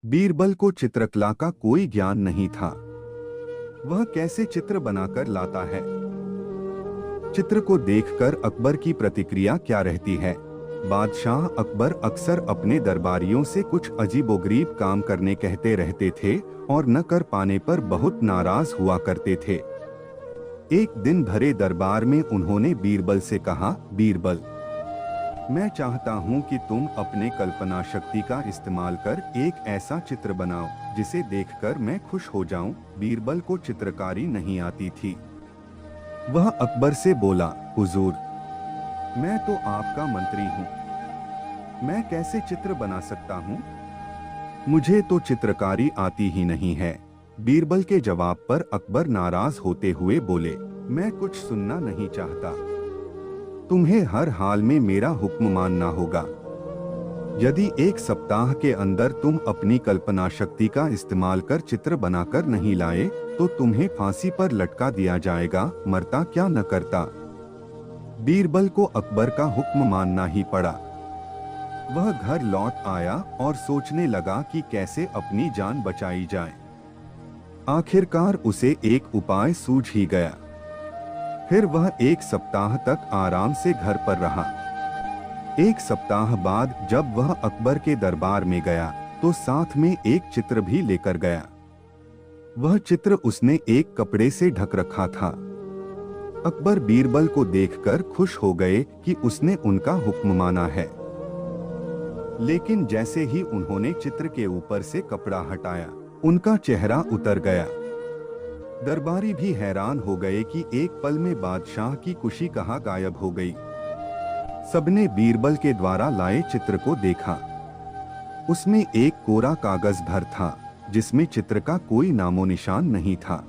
बीरबल को चित्रकला का कोई ज्ञान नहीं था। वह कैसे चित्र बनाकर लाता है? चित्र को देखकर अकबर की प्रतिक्रिया क्या रहती है? बादशाह अकबर अक्सर अपने दरबारियों से कुछ अजीबोगरीब काम करने कहते रहते थे और न कर पाने पर बहुत नाराज हुआ करते थे। एक दिन भरे दरबार में उन्होंने बीरबल से कहा, बीरबल, मैं चाहता हूं कि तुम अपने कल्पना शक्ति का इस्तेमाल कर एक ऐसा चित्र बनाओ जिसे देखकर मैं खुश हो जाऊं। बीरबल को चित्रकारी नहीं आती थी। वह अकबर से बोला, हुजूर, मैं तो आपका मंत्री हूं, मैं कैसे चित्र बना सकता हूं? मुझे तो चित्रकारी आती ही नहीं है। बीरबल के जवाब पर अकबर नाराज होते हुए बोले, मैं कुछ सुनना नहीं चाहता। तुम्हें हर हाल में मेरा हुक्म मानना होगा। यदि एक सप्ताह के अंदर तुम अपनी कल्पना शक्ति का इस्तेमाल कर चित्र बनाकर नहीं लाए तो तुम्हें फांसी पर लटका दिया जाएगा, मरता क्या न करता। बीरबल को अकबर का हुक्म मानना ही पड़ा। वह घर लौट आया और सोचने लगा कि कैसे अपनी जान बचाई जाए। आखिरकार उसे एक उपाय सूझ ही गया। फिर वह एक सप्ताह तक आराम से घर पर रहा। एक सप्ताह बाद जब वह अकबर के दरबार में गया तो साथ में एक चित्र भी लेकर गया। वह चित्र उसने एक कपड़े से ढक रखा था। अकबर बीरबल को देखकर खुश हो गए कि उसने उनका हुक्म माना है। लेकिन जैसे ही उन्होंने चित्र के ऊपर से कपड़ा हटाया, उनका चेहरा उतर गया। दरबारी भी हैरान हो गए कि एक पल में बादशाह की खुशी कहाँ गायब हो गई। सबने बीरबल के द्वारा लाए चित्र को देखा। उसमें एक कोरा कागज भर था जिसमें चित्र का कोई नामो निशान नहीं था।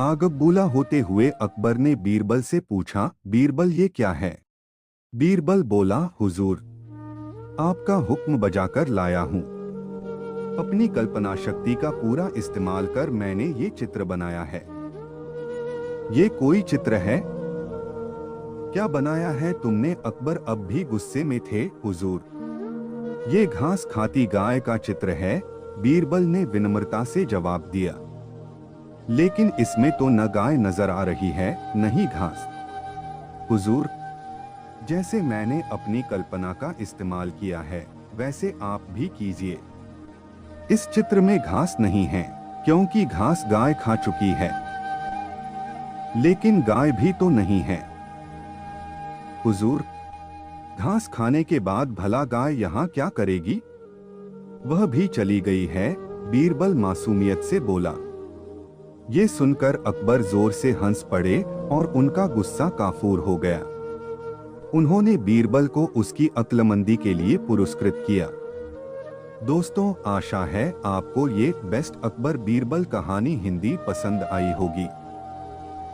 आगबूला होते हुए अकबर ने बीरबल से पूछा, बीरबल, ये क्या है? बीरबल बोला, हुजूर, आपका हुक्म बजाकर लाया हूं। अपनी कल्पना शक्ति का पूरा इस्तेमाल कर मैंने ये चित्र बनाया है। ये कोई चित्र है? क्या बनाया है तुमने? अकबर अब भी गुस्से में थे। हुजूर, ये घास खाती गाय का चित्र है, बीरबल ने विनम्रता से जवाब दिया। लेकिन इसमें तो न गाय नजर आ रही है न ही घास। हुजूर, जैसे मैंने अपनी कल्पना का इस्तेमाल किया है वैसे आप भी कीजिए। इस चित्र में घास नहीं है क्योंकि घास गाय खा चुकी है। लेकिन गाय भी तो नहीं है। हुजूर, घास खाने के बाद भला गाय यहाँ क्या करेगी? वह भी चली गई है, बीरबल मासूमियत से बोला। ये सुनकर अकबर जोर से हंस पड़े और उनका गुस्सा काफूर हो गया। उन्होंने बीरबल को उसकी अक्लमंदी के लिए पुरस्कृत किया। दोस्तों, आशा है आपको ये बेस्ट अकबर बीरबल कहानी हिंदी पसंद आई होगी।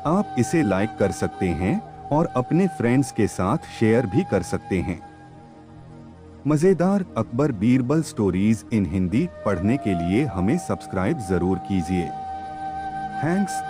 आप इसे लाइक कर सकते हैं और अपने फ्रेंड्स के साथ शेयर भी कर सकते हैं। मजेदार अकबर बीरबल स्टोरीज इन हिंदी पढ़ने के लिए हमें सब्सक्राइब जरूर कीजिए। थैंक्स।